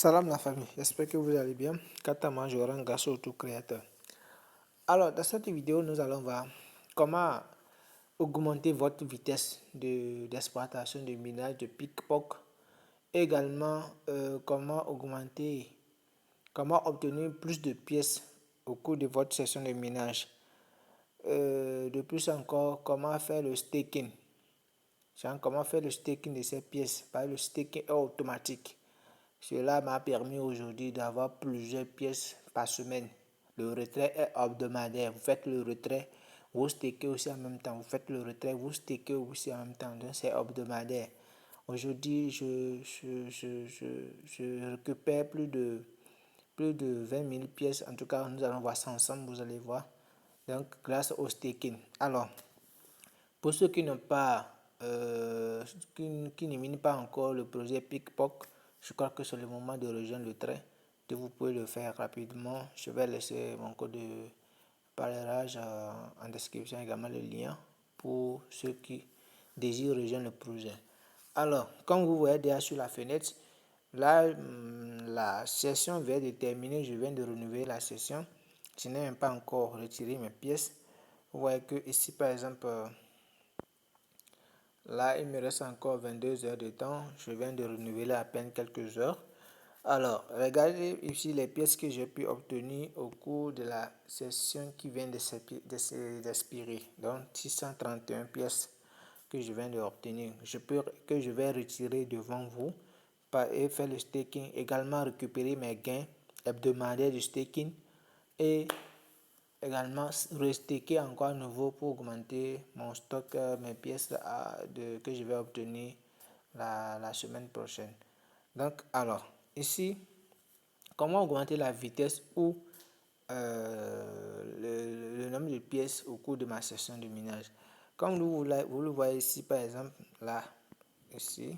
Salam la famille, j'espère que vous allez bien. Katama Joranga surtout créateur. Alors dans cette vidéo, nous allons voir comment augmenter votre vitesse d'exploitation de minage de PIC-POC. Également, comment obtenir plus de pièces au cours de votre session de minage. De plus encore, comment faire le staking. Comment faire le staking de ces pièces. Le staking est automatique. Cela m'a permis aujourd'hui d'avoir plusieurs pièces par semaine. Le retrait est hebdomadaire. Vous faites le retrait, vous stakez aussi en même temps. Vous faites le retrait, vous stakez aussi en même temps. Donc c'est hebdomadaire. Aujourd'hui, je récupère plus de 20 000 pièces. En tout cas, nous allons voir ça ensemble, vous allez voir. Donc, grâce au staking. Alors, pour ceux qui n'ont pas, qui ne minent pas encore le projet PIC-POC, je crois que c'est le moment de rejoindre le train. Vous pouvez le faire rapidement. Je vais laisser mon code de parrainage en description, également le lien pour ceux qui désirent rejoindre le projet. Alors, comme vous voyez déjà sur la fenêtre, là, la session vient de terminer. Je viens de renouveler la session. Je n'ai même pas encore retiré mes pièces. Vous voyez que ici, par exemple, là, il me reste encore 22 heures de temps. Je viens de renouveler à peine quelques heures. Alors, regardez ici les pièces que j'ai pu obtenir au cours de la session qui vient d'expirer. Donc, 631 pièces que je viens d'obtenir. Que je vais retirer devant vous et faire le staking. Également, récupérer mes gains hebdomadaires du staking. Et également restaker encore à nouveau pour augmenter mon stock, mes pièces que je vais obtenir la semaine prochaine. Donc alors ici, comment augmenter la vitesse ou le nombre de pièces au cours de ma session de minage. Comme vous le voyez ici, par exemple, là, ici,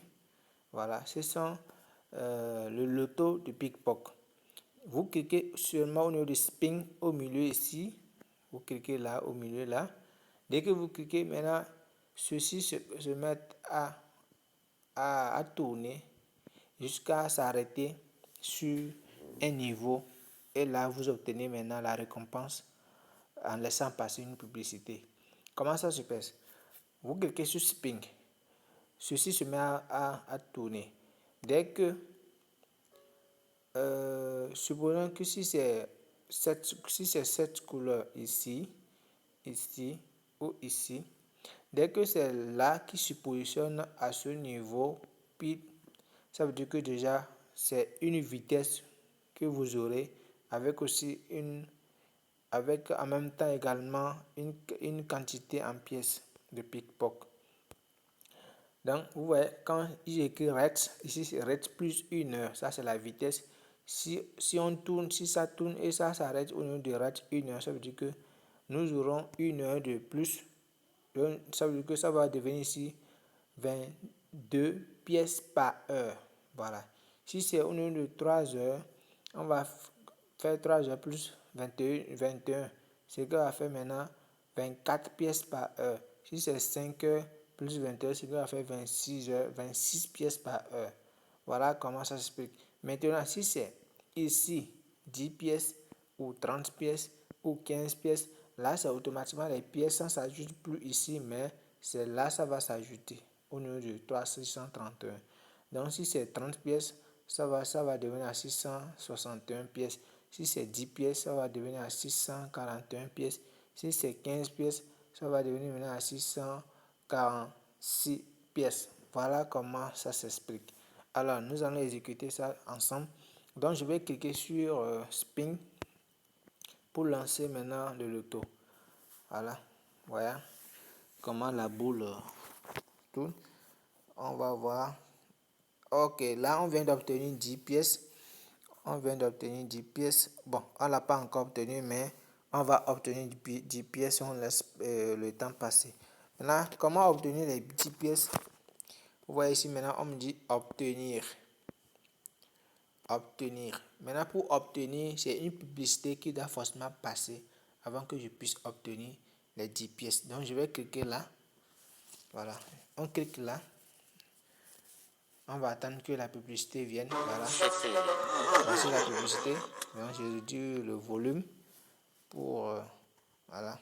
voilà, ce sont le loto de PIC-POC. Vous cliquez seulement au niveau de spin au milieu ici. Vous cliquez là, au milieu là. Dès que vous cliquez, maintenant, ceci se met à tourner jusqu'à s'arrêter sur un niveau. Et là, vous obtenez maintenant la récompense en laissant passer une publicité. Comment ça se passe? Vous cliquez sur spin. Ceci se met à tourner. Dès que supposons que si c'est cette couleur ici, ici ou ici, dès que c'est là qui se positionne à ce niveau, puis ça veut dire que déjà c'est une vitesse que vous aurez avec aussi avec en même temps également une quantité en pièces de PIC-POC. Donc, vous voyez, quand j'écris RET, ici c'est RET plus 1 heure, ça c'est la vitesse. Si on tourne, si ça tourne et ça s'arrête au niveau de RET 1 heure, ça veut dire que nous aurons 1 heure de plus. Donc, ça veut dire que ça va devenir ici 22 pièces par heure. Voilà. Si c'est au niveau de 3 heures, on va faire 3 heures plus 21. Ce qu'on va faire maintenant 24 pièces par heure. Si c'est 5 heures plus 20 heures, c'est qu'on va faire 26 pièces par heure. Voilà comment ça s'explique. Maintenant, si c'est ici 10 pièces ou 30 pièces ou 15 pièces, là c'est automatiquement les pièces, ça ne s'ajoute plus ici, mais c'est là ça va s'ajouter au niveau de 3631. Donc si c'est 30 pièces, ça va devenir à 661 pièces. Si c'est 10 pièces, ça va devenir à 641 pièces. Si c'est 15 pièces, ça va devenir maintenant à 646 pièces. Voilà comment ça s'explique. Alors, nous allons exécuter ça ensemble. Donc, je vais cliquer sur Spin pour lancer maintenant le loto. Voilà. Voilà comment la boule tourne. On va voir. Ok, là, on vient d'obtenir 10 pièces. On vient d'obtenir 10 pièces. Bon, on ne l'a pas encore obtenu, mais on va obtenir 10 pièces. On laisse le temps passer. Maintenant, comment obtenir les 10 pièces? Vous voyez ici, maintenant, on me dit obtenir. Obtenir. Maintenant, pour obtenir, c'est une publicité qui doit forcément passer avant que je puisse obtenir les 10 pièces. Donc, je vais cliquer là. Voilà. On clique là. On va attendre que la publicité vienne. Voilà. Voici la publicité. Donc, je réduis le volume pour... voilà.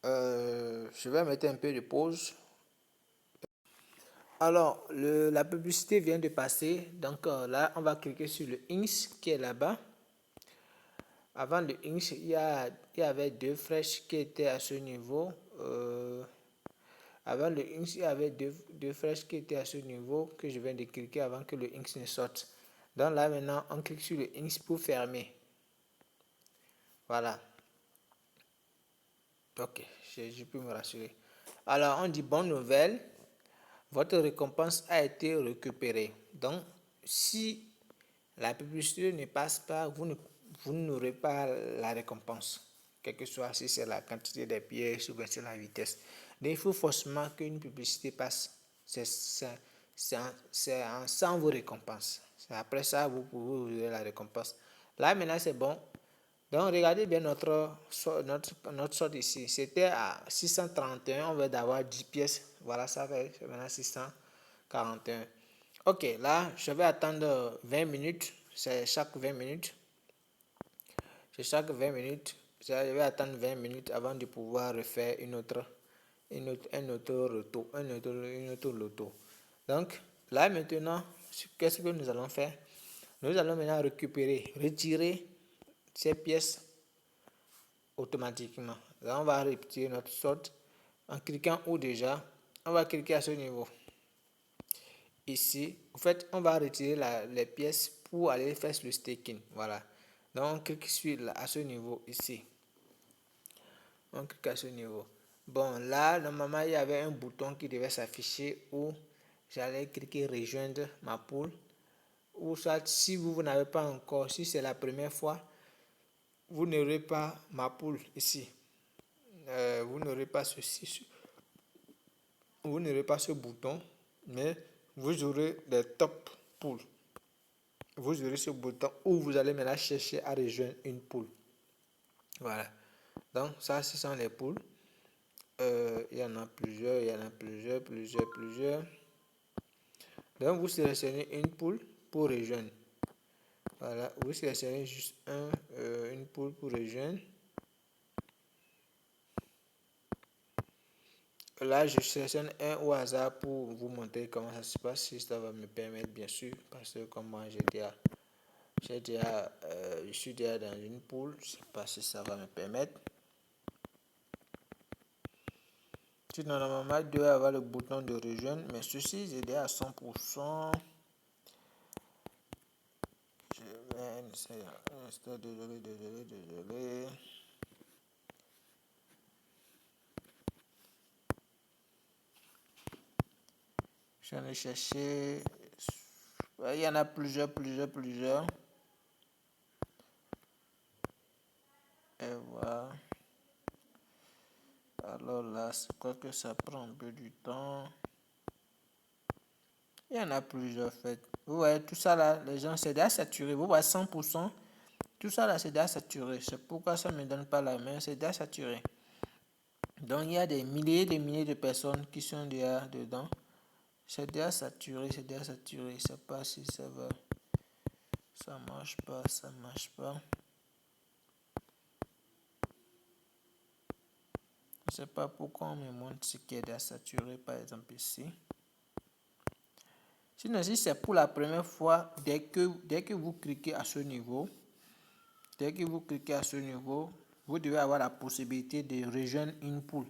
Je vais mettre un peu de pause. Alors, la publicité vient de passer. Donc là, on va cliquer sur le Inks qui est là-bas. Avant le Inks, il y avait deux flèches qui étaient à ce niveau. Avant le Inks, il y avait deux flèches qui étaient à ce niveau que je viens de cliquer avant que le Inks ne sorte. Donc là, maintenant, on clique sur le Inks pour fermer. Voilà. Ok, je peux me rassurer. Alors, on dit bonne nouvelle. Votre récompense a été récupérée. Donc, si la publicité ne passe pas, vous n'aurez pas la récompense. Quel que soit si c'est la quantité des pièces ou bien c'est la vitesse. Donc, il faut forcément qu'une publicité passe. Sans vos récompenses. Après ça, vous pouvez la récompense. Là, maintenant, c'est bon. Donc, regardez bien notre sorte ici. C'était à 631. On veut d'avoir 10 pièces. Voilà, ça fait maintenant 641. Ok, là, je vais attendre 20 minutes. C'est chaque 20 minutes. C'est chaque 20 minutes. Je vais attendre 20 minutes avant de pouvoir refaire un autre loto. Donc, là maintenant, qu'est-ce que nous allons faire? Nous allons maintenant retirer ces pièces automatiquement. Là, on va retirer notre sorte en cliquant où déjà. On va cliquer à ce niveau. Ici, en fait, on va retirer les pièces pour aller faire le staking. Voilà. Donc, on clique à ce niveau ici. On clique à ce niveau. Bon, là, normalement, il y avait un bouton qui devait s'afficher où j'allais cliquer rejoindre ma pool. Ou soit, si vous n'avez pas encore, si c'est la première fois, vous n'aurez pas ma pool ici. Vous n'aurez pas ceci. Vous n'aurez pas ce bouton, mais vous aurez des top pools. Vous aurez ce bouton où vous allez maintenant chercher à rejoindre une pool. Voilà. Donc, ça, ce sont les pools. Il y en a plusieurs, plusieurs. Donc, vous sélectionnez une pool pour rejoindre. Voilà, vous sélectionnez juste une pool pour rejoindre. Là, je sélectionne un au hasard pour vous montrer comment ça se passe, si ça va me permettre, bien sûr, parce que comme moi, je suis déjà dans une pool, je ne sais pas si ça va me permettre. Sinon, normalement, il doit avoir le bouton de rejoindre, mais ceci, j'ai déjà à 100%. Je vais essayer. Désolé. Je vais chercher. Il y en a plusieurs. Et voilà. Alors là, je crois que ça prend un peu du temps. Il y en a plusieurs fait. Vous voyez, tout ça là, les gens, c'est déjà saturé. Vous voyez, 100%. Tout ça là, c'est déjà saturé. C'est pourquoi ça ne me donne pas la main. C'est déjà saturé. Donc, il y a des milliers de personnes qui sont déjà dedans. C'est déjà saturé. Je ne sais pas si ça va. Ça marche pas. Je ne sais pas pourquoi on me montre ce qui est déjà saturé, par exemple ici. Sinon, si c'est pour la première fois, dès que vous cliquez à ce niveau, vous devez avoir la possibilité de rejoindre une pool.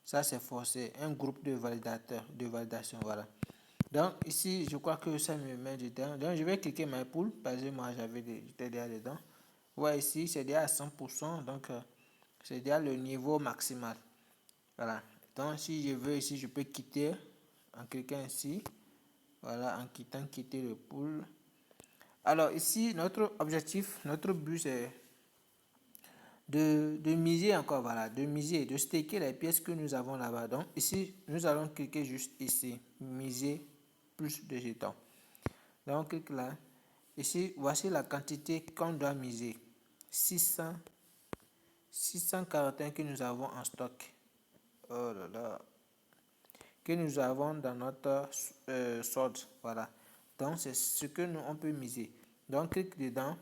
Ça, c'est forcé. Un groupe de validation, voilà. Donc, ici, je crois que ça me met dedans. Donc, je vais cliquer ma pool, parce que moi, j'étais déjà dedans. Ouais, ici, c'est déjà à 100%. Donc, c'est déjà le niveau maximal. Voilà. Donc, si je veux ici, je peux quitter en cliquant ici. Voilà, en quitter le pool. Alors, ici, notre objectif, notre but, c'est de miser encore, voilà, de staker les pièces que nous avons là-bas. Donc, ici, nous allons cliquer juste ici, miser plus de jetons. Donc, on clique là. Ici, voici la quantité qu'on doit miser. 641 que nous avons en stock. Oh là là. que nous avons dans notre solde. Voilà. Donc, c'est ce que nous, on peut miser. Donc, clique dedans.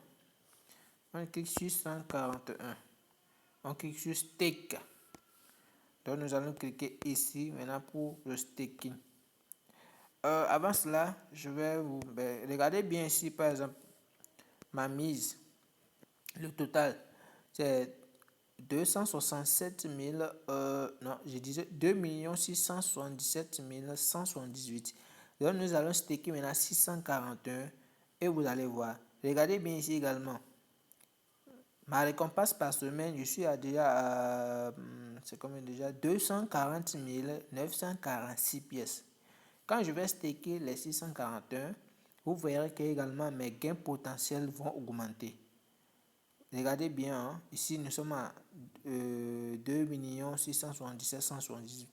On clique sur 141. On clique sur Stake. Donc, nous allons cliquer ici maintenant pour le staking. Avant cela, je vais vous... regardez bien ici, par exemple, ma mise. Le total, c'est 267 000... non, je disais 2 677 178. Donc, nous allons staker maintenant 641. Et vous allez voir. Regardez bien ici également. Ma récompense par semaine, je suis déjà à... c'est combien déjà? 240 946 pièces. Quand je vais staker les 641, vous verrez que également mes gains potentiels vont augmenter. Regardez bien, hein. Ici nous sommes à 2 677 178.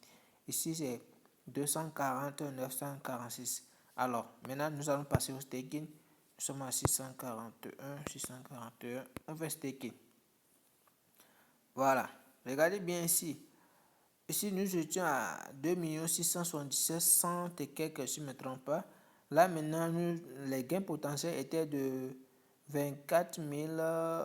Ici c'est 240 946. Alors maintenant nous allons passer au staking. Nous sommes à 641. On fait staking. Voilà. Regardez bien ici. Ici, nous étions à 2 677 100 et quelques, si je ne me trompe pas. Là, maintenant, les gains potentiels étaient de 24 000,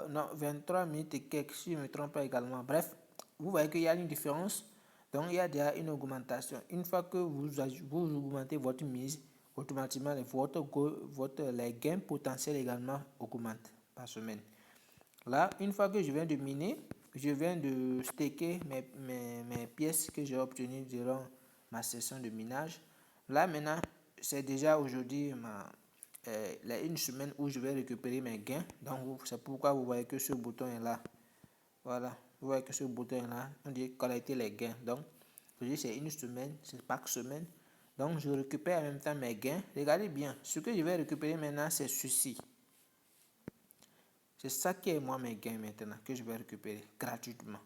non, 23 000 et quelques, si je ne me trompe pas également. Bref, vous voyez qu'il y a une différence. Donc, il y a déjà une augmentation. Une fois que vous augmentez votre mise, automatiquement, les gains potentiels également augmentent par semaine. Là, une fois que je viens de miner, je viens de staker mes pièces que j'ai obtenues durant ma session de minage. Là, maintenant, c'est déjà aujourd'hui une semaine où je vais récupérer mes gains. Donc, c'est pourquoi vous voyez que ce bouton est là. Voilà, vous voyez que ce bouton est là. On dit collecter les gains. Donc, aujourd'hui, c'est une semaine, c'est par semaine. Donc, je récupère en même temps mes gains. Regardez bien, ce que je vais récupérer maintenant, c'est ceci. C'est ça qui est moi mes gains maintenant que je vais récupérer gratuitement.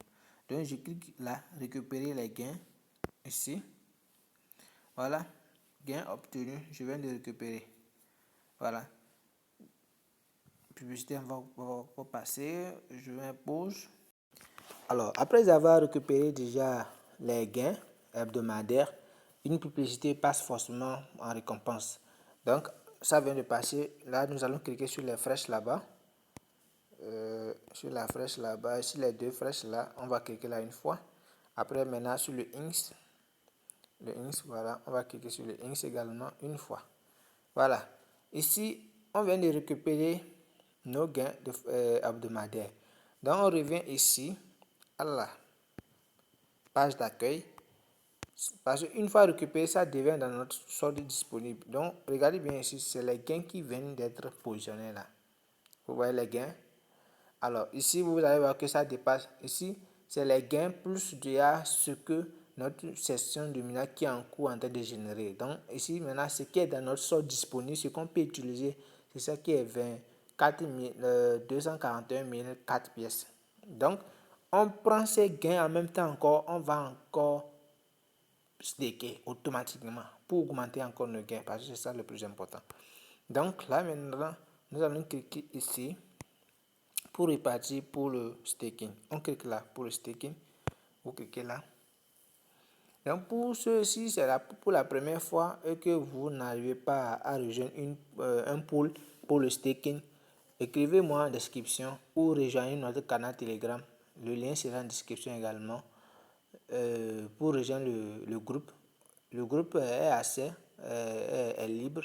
Donc je clique là, récupérer les gains ici. Voilà, gain obtenu, je viens de récupérer. Voilà. Publicité, on va passer, je vais pause. Alors, après avoir récupéré déjà les gains hebdomadaires, une publicité passe forcément en récompense. Donc, ça vient de passer. Là, nous allons cliquer sur les flèches là-bas. Sur la flèche là-bas, sur les deux flèches là, on va cliquer là une fois. Après, maintenant sur le Inks, voilà, on va cliquer sur le Inks également une fois. Voilà, ici, on vient de récupérer nos gains hebdomadaires. Donc, on revient ici à la page d'accueil. Parce qu'une fois récupéré, ça devient dans notre solde disponible. Donc, regardez bien ici, c'est les gains qui viennent d'être positionnés là. Vous voyez les gains? Alors, ici, vous allez voir que ça dépasse. Ici, c'est les gains plus déjà ce que notre session de minage qui est en cours en train de générer. Donc, ici, maintenant, ce qui est dans notre solde disponible, ce qu'on peut utiliser, c'est ça qui est 241 004 pièces. Donc, on prend ces gains en même temps encore, on va encore staker automatiquement pour augmenter encore nos gains, parce que c'est ça le plus important. Donc, là, maintenant, nous allons cliquer ici pour repartir pour le staking. On clique là pour le staking. Vous cliquez là. Donc pour ceux-ci, c'est pour la première fois et que vous n'arrivez pas à rejoindre un pool pour le staking, écrivez-moi en description ou rejoignez notre canal Telegram. Le lien sera en description également pour rejoindre le groupe. Le groupe est assez est libre.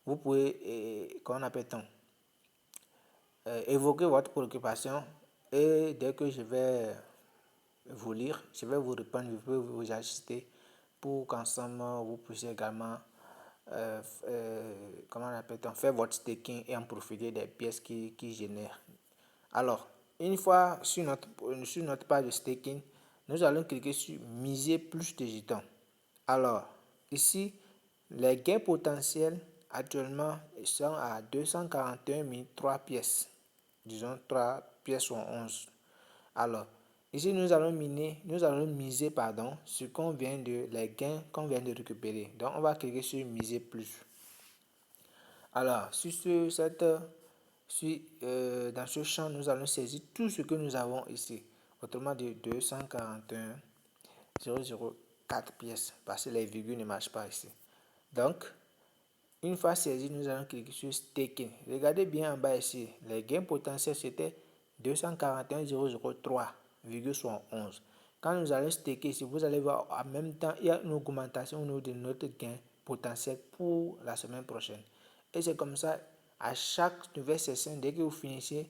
Vous pouvez, comment on appelle-t-on, évoquez votre préoccupation et dès que je vais vous lire, je vais vous répondre, je vais vous assister pour qu'ensemble vous puissiez également comment on appelle-t-on, faire votre staking et en profiter des pièces qui génèrent. Alors, une fois sur notre page de staking, nous allons cliquer sur miser plus de jetons. Alors, ici, les gains potentiels actuellement sont à 241 003 pièces. Disons 3 pièces sont 11. Alors, ici nous allons miser ce qu'on vient de les gains qu'on vient de récupérer. Donc on va cliquer sur miser plus. Alors, dans ce champ, nous allons saisir tout ce que nous avons ici. Autrement dit 241 00 4 pièces parce que les virgules ne marchent pas ici. Donc, une fois saisi, nous allons cliquer sur Staking. Regardez bien en bas ici. Les gains potentiels, c'était 241,003,71. Quand nous allons staker ici, vous allez voir en même temps, il y a une augmentation au niveau de notre gain potentiel pour la semaine prochaine. Et c'est comme ça, à chaque nouvelle session, dès que vous finissez,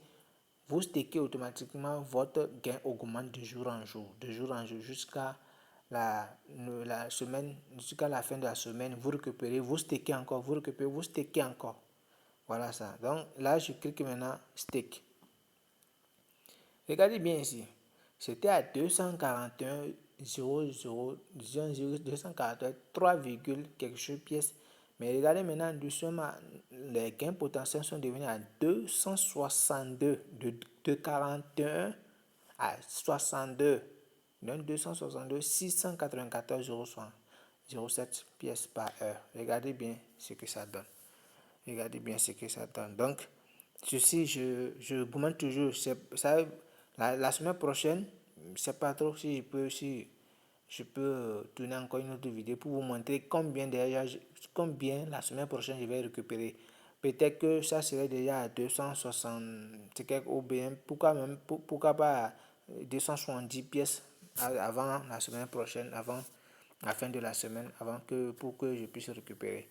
vous stakez automatiquement, votre gain augmente de jour en jour, jusqu'à la semaine, jusqu'à la fin de la semaine. Vous récupérez, vous stakez encore, vous récupérez, vous stakez encore. Voilà ça. Donc là, je clique maintenant stake. Regardez bien ici. C'était à 241,00, 3, quelque chose pièces. Mais regardez maintenant, les gains potentiels sont devenus à 262, de 41 à 62. Donc 262, 694,07 pièces par heure. Regardez bien ce que ça donne. Regardez bien ce que ça donne. Donc, ceci, je augmente toujours. Ça, la semaine prochaine, je ne sais pas trop si je peux tourner encore une autre vidéo pour vous montrer combien la semaine prochaine je vais récupérer. Peut-être que ça serait déjà à 260, ou bien pourquoi pas 270 pièces avant la semaine prochaine, avant la fin de la semaine, pour que je puisse récupérer.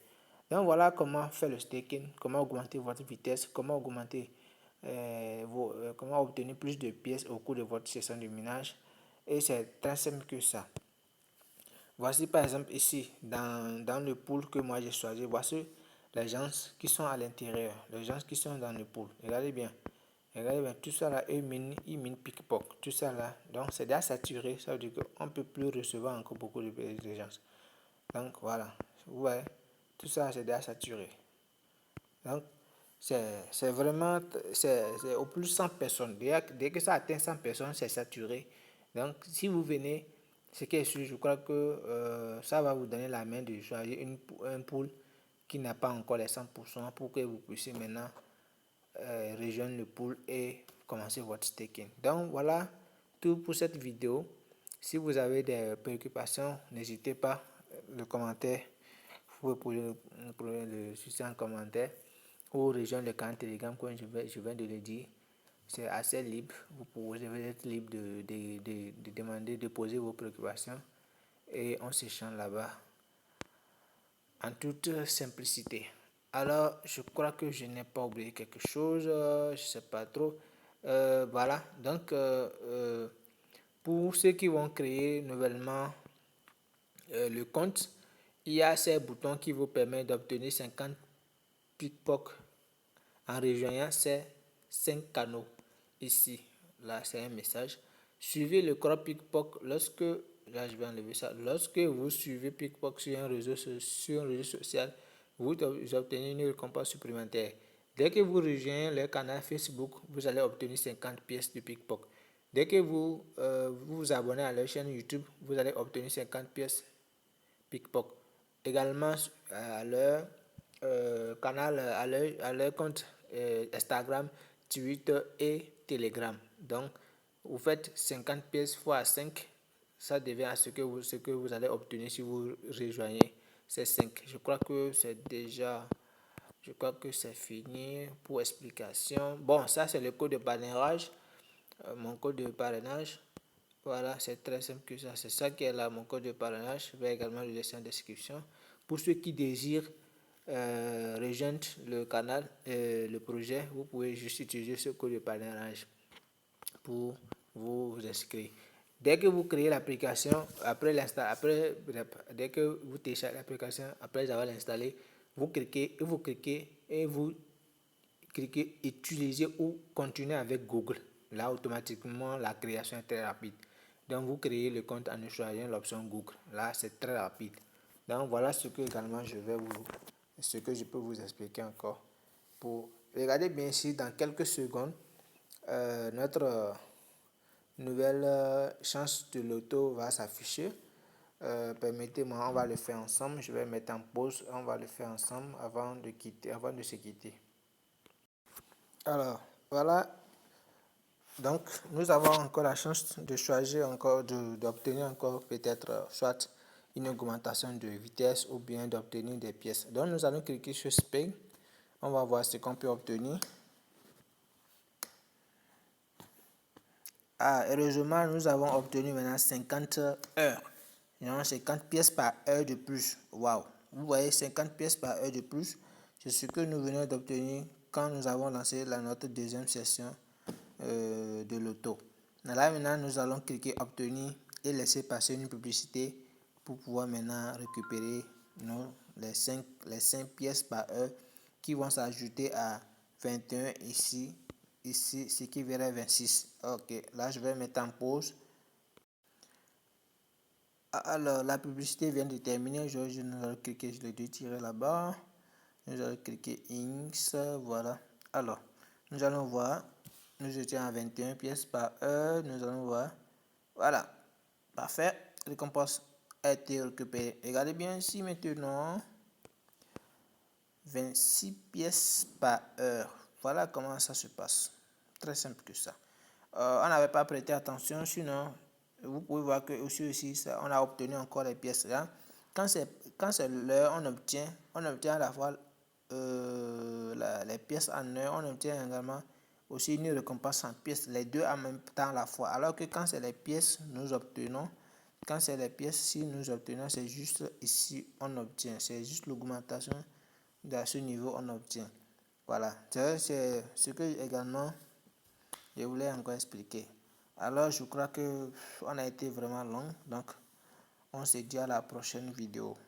Donc voilà comment faire le staking, comment augmenter votre vitesse, comment obtenir plus de pièces au cours de votre session de minage. Et c'est très simple que ça. Voici par exemple ici, dans le pool que moi j'ai choisi, voici les gens qui sont à l'intérieur, les gens qui sont dans le pool. Regardez bien, tout ça là, ils minent Pickpock, tout ça là. Donc c'est déjà saturé, ça veut dire qu'on ne peut plus recevoir encore beaucoup de gens. Donc voilà, vous voyez, tout ça c'est déjà saturé. Donc c'est vraiment, c'est au plus 100 personnes. Dès que ça atteint 100 personnes, c'est saturé. Donc si vous venez, ce qui est sûr, je crois que ça va vous donner la main de choisir un pool qui n'a pas encore les 100% pour que vous puissiez maintenant rejoindre le pool et commencer votre staking. Donc voilà tout pour cette vidéo. Si vous avez des préoccupations, n'hésitez pas, le commentaire, vous pouvez poser le souci en commentaire ou rejoindre le canal Telegram comme je viens de le dire. C'est assez libre, vous être libre de demander, de poser vos préoccupations et on s'échange là-bas en toute simplicité. Alors, je crois que je n'ai pas oublié quelque chose, je ne sais pas trop. Voilà, donc pour ceux qui vont créer nouvellement le compte, il y a ces boutons qui vous permettent d'obtenir 50 pickpock en rejoignant ces 5 canaux. Ici, là, c'est un message. Suivez le crop pickpock lorsque, là, je vais enlever ça. Lorsque vous suivez pickpock sur un réseau social, vous obtenez une récompense supplémentaire. Dès que vous rejoignez le canal Facebook, vous allez obtenir 50 pièces de pickpock. Dès que vous vous abonnez à leur chaîne YouTube, vous allez obtenir 50 pièces pickpock. Également à leur canal, à leur compte Instagram, Twitter et Telegram. Donc, vous faites 50 pièces fois 5, ça devient ce que vous allez obtenir si vous rejoignez ces 5. Je crois que c'est fini pour explication. Bon, ça c'est le code de parrainage, mon code de parrainage. Voilà, c'est très simple que ça. C'est ça qui est là, mon code de parrainage. Je vais également le laisser en description. Pour ceux qui désirent rejoindre le canal, le projet, vous pouvez juste utiliser ce code de parrainage pour vous inscrire. Dès que vous créez l'application, dès que vous téléchargez l'application, après avoir installé, vous cliquez utiliser ou continuer avec Google. Là, automatiquement, la création est très rapide. Donc, vous créez le compte en choisissant l'option Google. Là, c'est très rapide. Donc, voilà ce que également ce que je peux vous expliquer encore. Regardez bien ici, dans quelques secondes, notre nouvelle chance de loto va s'afficher. Permettez-moi, on va le faire ensemble. Je vais mettre en pause. On va le faire ensemble avant de se quitter. Alors, voilà. Donc, nous avons encore la chance de choisir encore, d'obtenir encore peut-être soit une augmentation de vitesse ou bien d'obtenir des pièces. Donc nous allons cliquer sur Spec. On va voir ce qu'on peut obtenir. Heureusement, nous avons obtenu maintenant 50 heures. 50 pièces par heure de plus. Waouh! Vous voyez, 50 pièces par heure de plus. C'est ce que nous venons d'obtenir quand nous avons lancé notre deuxième session de l'auto. Là maintenant, nous allons cliquer obtenir et laisser passer une publicité pour pouvoir maintenant récupérer les 5 pièces par heure qui vont s'ajouter à 21 ici, ce qui verrait 26. Ok, là je vais mettre en pause. Alors la publicité vient de terminer. Nous allons cliquer sur les deux tirets là-bas. Nous allons cliquer Inks. Voilà. Alors nous allons voir. Nous étions à 21 pièces par heure. Nous allons voir. Voilà. Parfait. La récompense a été récupérée. Regardez bien ici maintenant. 26 pièces par heure. Voilà comment ça se passe. Très simple que ça. On n'avait pas prêté attention, sinon vous pouvez voir que aussi ça, on a obtenu encore les pièces là. Quand c'est l'heure, on obtient à la fois les pièces en heure, on obtient également aussi une récompense en pièces, les deux en même temps à la fois. Alors que quand c'est les pièces, nous obtenons. Quand c'est les pièces, si nous obtenons, c'est juste ici, on obtient. C'est juste l'augmentation de ce niveau, on obtient. Voilà, c'est ce que également je voulais encore expliquer. Alors, je crois que on a été vraiment long, donc on se dit à la prochaine vidéo.